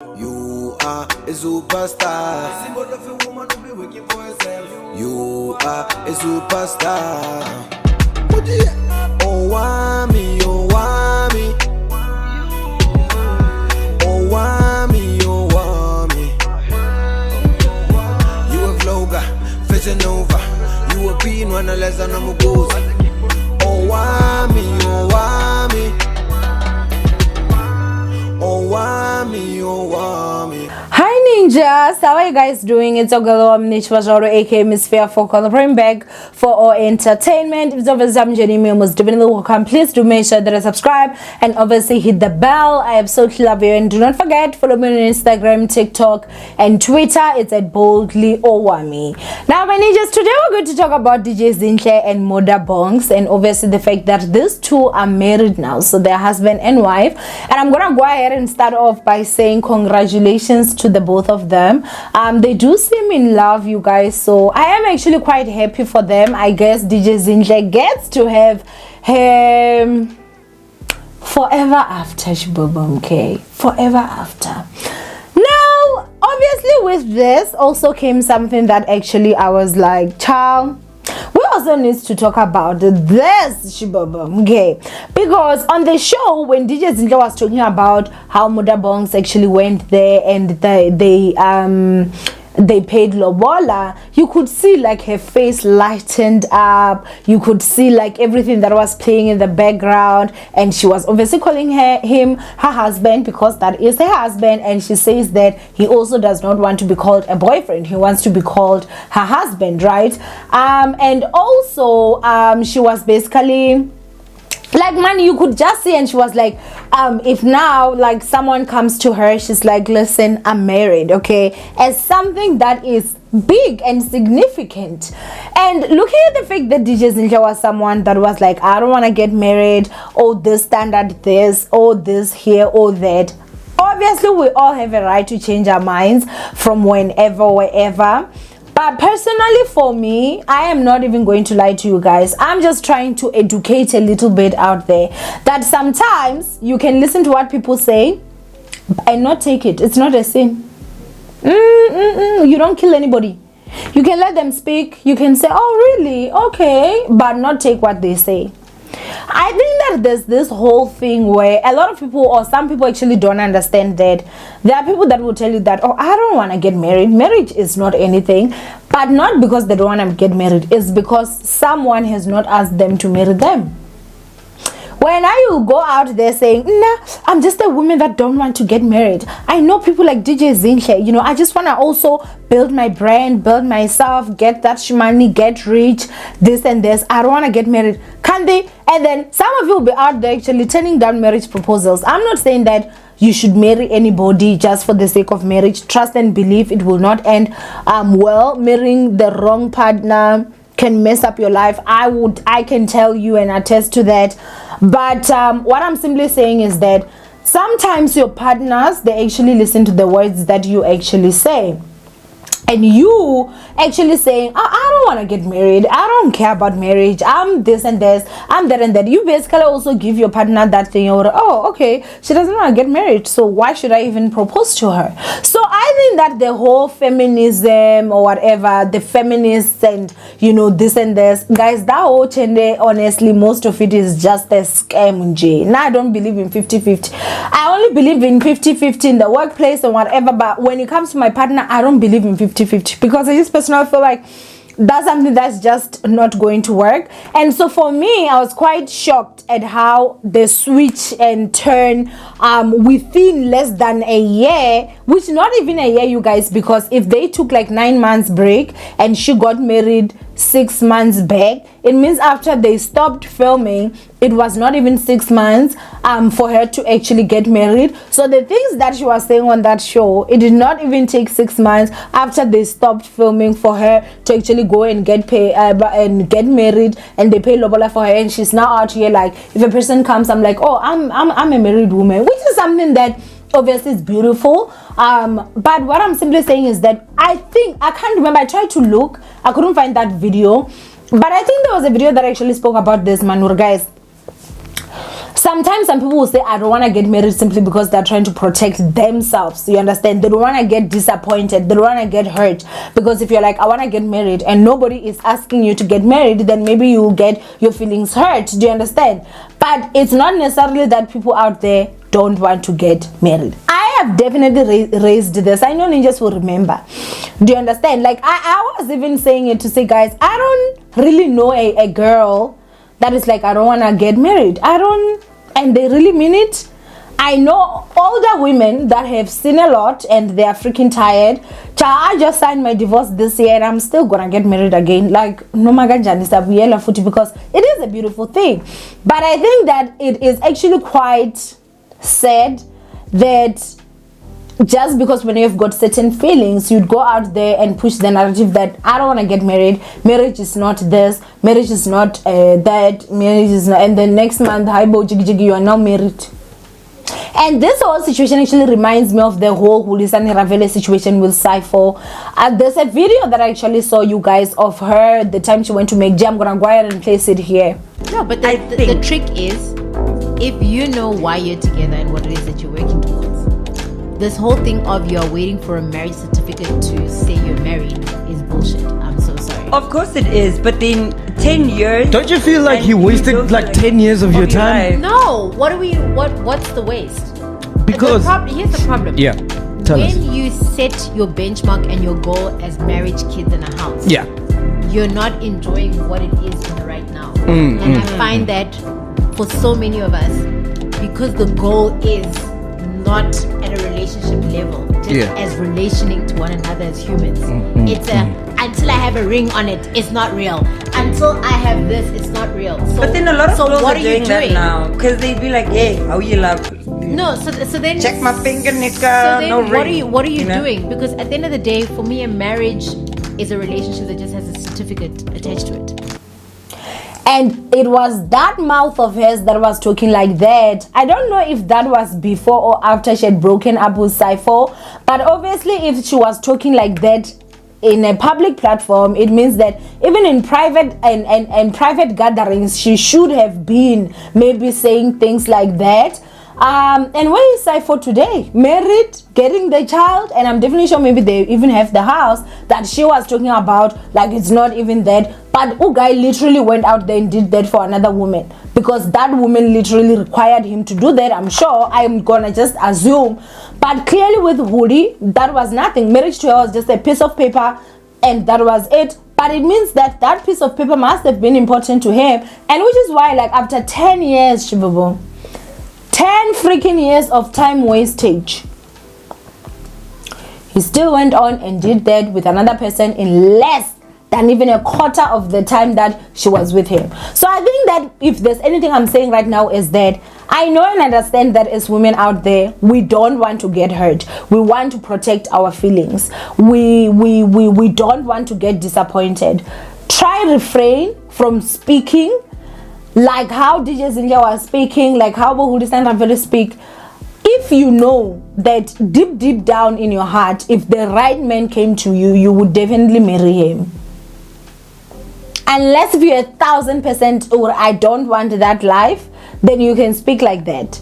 You are a superstar. Symbol of a woman who be working for herself. You are a superstar. Owamie, Owamie. Owamie, Owamie. You a vlogger, fashion over. You a being one less than a mugoza. Owamie, Owamie. Owamie, Owamie. Hi ninjas, how are you guys doing? It's Owamie aka Miss Fair for coloring back for our entertainment. If it's obviously I'm Jenny most definitely welcome. Please do make sure that I subscribe and obviously hit the bell. I absolutely love you, and do not forget follow me on Instagram, TikTok and Twitter. It's at boldly Owamie. Now my ninjas, today we're going to talk about DJ Zinhle and Moda Bongs, and obviously the fact that these two are married now, so they're husband and wife. And I'm gonna go ahead and start off by saying congratulations to the both of them. They do seem in love, you guys, so I am actually quite happy for them. I guess DJ Zinhle gets to have him forever after, okay, forever after. Now obviously with this also came something that actually I was like, child, we also need to talk about this, okay, because on the show when DJ Zinhle was talking about how Moda Bongs actually went there and they paid lobola, you could see like her face lightened up. You could see like everything that was playing in the background, and she was obviously calling him her husband because that is her husband, and she says that he also does not want to be called a boyfriend, he wants to be called her husband, right? And also she was basically like, man, you could just see, and she was like, if now like someone comes to her, she's like, listen, I'm married, okay, as something that is big and significant. And looking at the fact that DJ Zinhle was someone that was like, I don't want to get married, or this standard, this, or this here, or that. Obviously we all have a right to change our minds from whenever, wherever. But personally for me, I am not even going to lie to you guys. I'm just trying to educate a little bit out there that sometimes you can listen to what people say and not take it. It's not a sin. You don't kill anybody. You can let them speak. You can say, oh really? Okay. But not take what they say. I think that there's this whole thing where a lot of people, or some people, actually don't understand that there are people that will tell you that, oh, I don't want to get married. Marriage is not anything. But not because they don't want to get married. It's because someone has not asked them to marry them. When I will go out there saying, nah, I'm just a woman that don't want to get married. I know people like DJ Zinhle, you know, I just want to also build my brand, build myself, get that money, get rich, this and this. I don't want to get married. Can they? And then some of you will be out there actually turning down marriage proposals. I'm not saying that you should marry anybody just for the sake of marriage. Trust and believe it will not end well. Marrying the wrong partner can mess up your life. I can tell you and attest to that. But what I'm simply saying is that sometimes your partners, they actually listen to the words that you actually say. And you actually saying, I don't want to get married, I don't care about marriage, I'm this and this, I'm that and that. You basically also give your partner that thing, or oh okay, she doesn't want to get married, so why should I even propose to her? So I think that the whole feminism or whatever, the feminists and you know this and this, guys, that whole chende, honestly most of it is just a scam. Now I don't believe in 50-50. I only believe in 50-50 in the workplace and whatever, but when it comes to my partner, I don't believe in 50-50 because I just personally feel like that's something that's just not going to work. And so for me, I was quite shocked at how the switch and turn within less than a year, which not even a year, you guys, because if they took like 9 months break and she got married 6 months back, it means after they stopped filming, it was not even 6 months for her to actually get married. So the things that she was saying on that show, it did not even take 6 months after they stopped filming for her to actually go and get paid and get married, and they pay lobola for her, and she's now out here like, if a person comes, I'm like, oh, I'm a married woman, which is something that obviously is beautiful. But what I'm simply saying is that I can't remember, I tried to look, I couldn't find that video, but I think there was a video that actually spoke about this, Manur, guys. Sometimes some people will say, I don't want to get married simply because they're trying to protect themselves. You understand? They don't want to get disappointed. They don't want to get hurt. Because if you're like, I want to get married and nobody is asking you to get married, then maybe you will get your feelings hurt. Do you understand? But it's not necessarily that people out there don't want to get married. I have definitely raised this. I know ninjas will remember. Do you understand? Like I was even saying it to say, guys, I don't really know a girl that is like, I don't want to get married. And they really mean it. I know older women that have seen a lot and they are freaking tired. I just signed my divorce this year and I'm still gonna get married again. Like, no maganjanisa buyela futhi, because it is a beautiful thing. But I think that it is actually quite sad that just because when you've got certain feelings, you'd go out there and push the narrative that I don't want to get married. Marriage is not this. Marriage is not that. Marriage is not. And the next month, hi bo jiggy jiggy, you are now married. And this whole situation actually reminds me of the whole Hulisani Ravele situation with Saifo. There's a video that I actually saw, you guys, of her the time she went to make jam. I'm gonna go ahead and place it here. No, but the trick is, if you know why you're together and what it is that you're working towards, this whole thing of you're waiting for a marriage certificate to say you're married is bullshit. I'm so sorry. Of course it is, but then 10 years. Don't you feel like he wasted like 10 years of your time? No. What's the waste? Because here's the problem. Yeah. Tell us. When you set your benchmark and your goal as marriage, kids, and a house, Yeah. you're not enjoying what it is in the right now. And I find that for so many of us, because the goal is not at a relationship level, just as relationing to one another as humans. It's until I have a ring on it, it's not real. Until I have this, it's not real. So, But then a lot of girls what are doing that now, because they'd be like, hey, how you love? No, so then Check my finger, nigga. So then no what ring. are you know? doing? Because at the end of the day, for me, a marriage is a relationship that just has a certificate attached to it. And it was that mouth of hers that was talking like that. I don't know if that was before or after she had broken up with Saifo. But obviously, if she was talking like that in a public platform, it means that even in private and private gatherings, she should have been maybe saying things like that. And where is Saifo today? Married, getting the child, and I'm definitely sure maybe they even have the house that she was talking about. Like, it's not even that. But Ugai literally went out there and did that for another woman, because that woman literally required him to do that. I'm sure. I'm gonna just assume. But clearly with Hudi, that was nothing. Marriage to her was just a piece of paper, and that was it. But it means that that piece of paper must have been important to him, and which is why, like, after 10 years, Shibubu, 10 freaking years of time wastage, he still went on and did that with another person in less than even a quarter of the time that she was with him. So I think that if there's anything I'm saying right now is that I know and understand that as women out there, we don't want to get hurt. We want to protect our feelings. We don't want to get disappointed. Try refrain from speaking like how DJ Zinhle was speaking, like how Bohudistan Raveli speak. If you know that deep down in your heart, if the right man came to you, you would definitely marry him. Unless if you're 1000% or I don't want that life, then you can speak like that.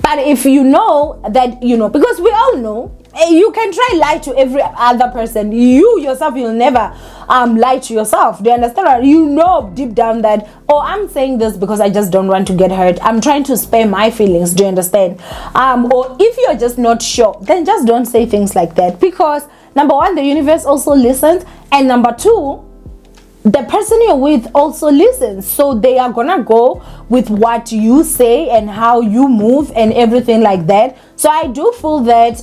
But if you know that, you know, because we all know, you can try lie to every other person. You yourself, you'll never lie to yourself. Do you understand? You know deep down that, oh, I'm saying this because I just don't want to get hurt. I'm trying to spare my feelings. Do you understand? Or if you're just not sure, then just don't say things like that. Because number one, the universe also listens. And number two, the person you're with also listens, so they are gonna go with what you say and how you move and everything like that. So I do feel that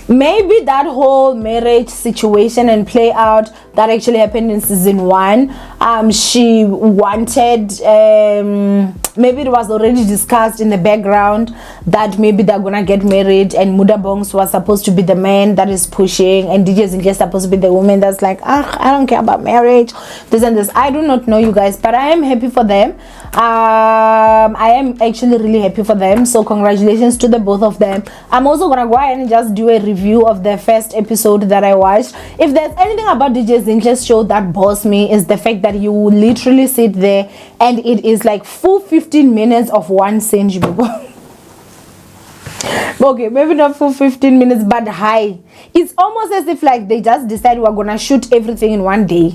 maybe that whole marriage situation and play out that actually happened in season 1, she wanted, maybe it was already discussed in the background that maybe they're gonna get married, and Muda Bongs was supposed to be the man that is pushing, and DJ Zinhle supposed to be the woman that's like, I don't care about marriage, this and this. I do not know, you guys, but I am happy for them. I am actually really happy for them, so congratulations to the both of them. I'm also gonna go ahead and just do a review of the first episode that I watched. If there's anything about DJ Zinhle's show that bothers me, is the fact that you will literally sit there and it is like full 15 minutes of one scene. Okay, maybe not for 15 minutes, but high. It's almost as if like they just decided we're gonna shoot everything in one day.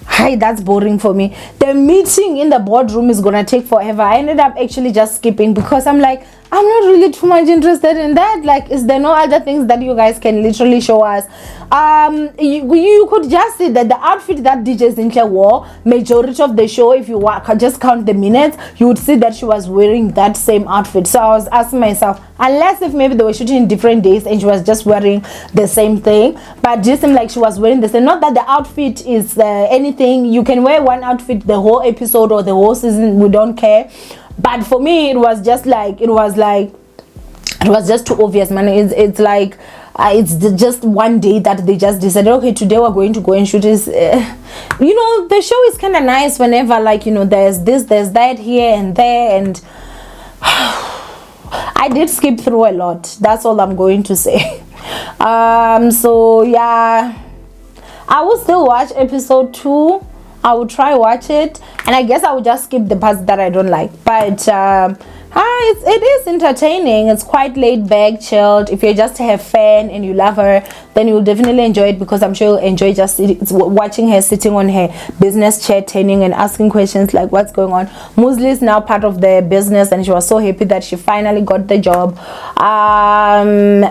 Hi, that's boring for me. The meeting in the boardroom is gonna take forever. I ended up actually just skipping because I'm like, I'm not really too much interested in that. Like, is there no other things that you guys can literally show us? You could just see that the outfit that DJ Zinhle wore, majority of the show, if you just count the minutes, you would see that she was wearing that same outfit. So I was asking myself, unless if maybe they were shooting in different days and she was just wearing the same thing, but it just seemed like she was wearing the same. Not that the outfit is anything. You can wear one outfit the whole episode or the whole season, we don't care. But for me, it was just too obvious, man. It's like it's just one day that they just decided, okay, today we're going to go and shoot this. You know, the show is kind of nice whenever, like, you know, there's this, there's that here and there, and I did skip through a lot. That's all I'm going to say. So yeah, I will still watch episode 2. I will try watch it, and I guess I will just skip the parts that I don't like. But it is entertaining. It's quite laid back, chilled. If you're just her fan and you love her, then you'll definitely enjoy it, because I'm sure you'll enjoy just watching her sitting on her business chair, turning and asking questions like, what's going on? Musli is now part of the business, and she was so happy that she finally got the job.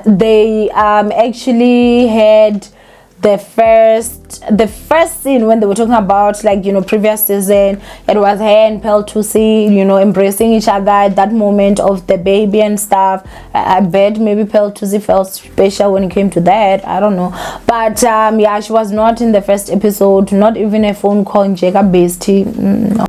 They actually had the first scene when they were talking about, like, you know, previous season. It was her and Peltusi, you know, embracing each other at that moment of the baby and stuff. I bet maybe Peltusi felt special when it came to that. I don't know, but yeah, she was not in the first episode, not even a phone call in Jacob based. No.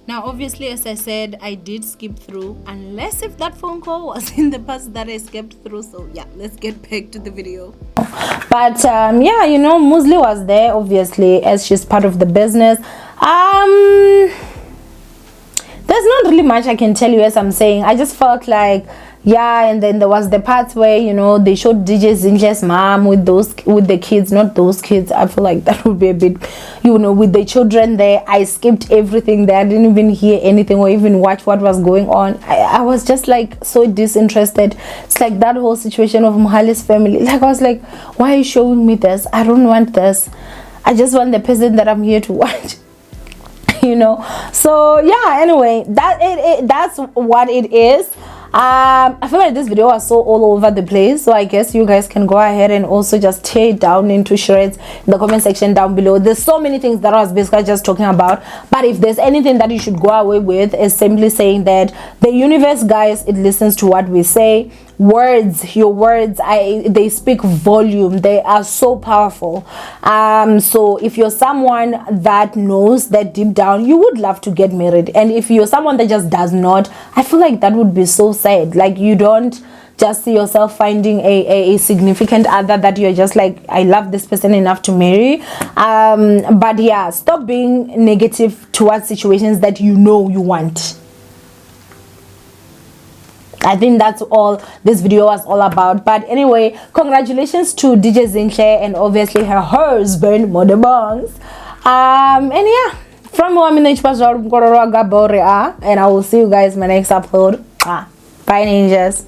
Now, obviously, as I said, I did skip through, unless if that phone call was in the past that I skipped through. So yeah, let's get back to the video. But yeah, you know, Musli was there, obviously, as she's part of the business. There's not really much I can tell you, as I'm saying. I just felt like, yeah, and then there was the parts where, you know, they showed DJ Zinhle's mom with the kids, not those kids. I feel like that would be a bit, you know, with the children there. I skipped everything there. I didn't even hear anything or even watch what was going on. I was just like so disinterested. It's like that whole situation of Mohale's family. Like, I was like, why are you showing me this? I don't want this. I just want the person that I'm here to watch. You know. So yeah, anyway, that's what it is. I feel like this video was so all over the place, so I guess you guys can go ahead and also just tear it down into shreds in the comment section down below. There's so many things that I was basically just talking about, but if there's anything that you should go away with, is simply saying that the universe, guys, it listens to what we say. Your words, they speak volume. They are so powerful. So if you're someone that knows that deep down you would love to get married, and if you're someone that just does not, I feel like that would be so sad. Like, you don't just see yourself finding a significant other that you're just like, I love this person enough to marry. But yeah, stop being negative towards situations that you know you want. I think that's all this video was all about. But anyway, congratulations to DJ Zinhle and obviously her husband, Mother Bongs. And yeah, from Owamie, and I will see you guys in my next upload. Bye, ninjas.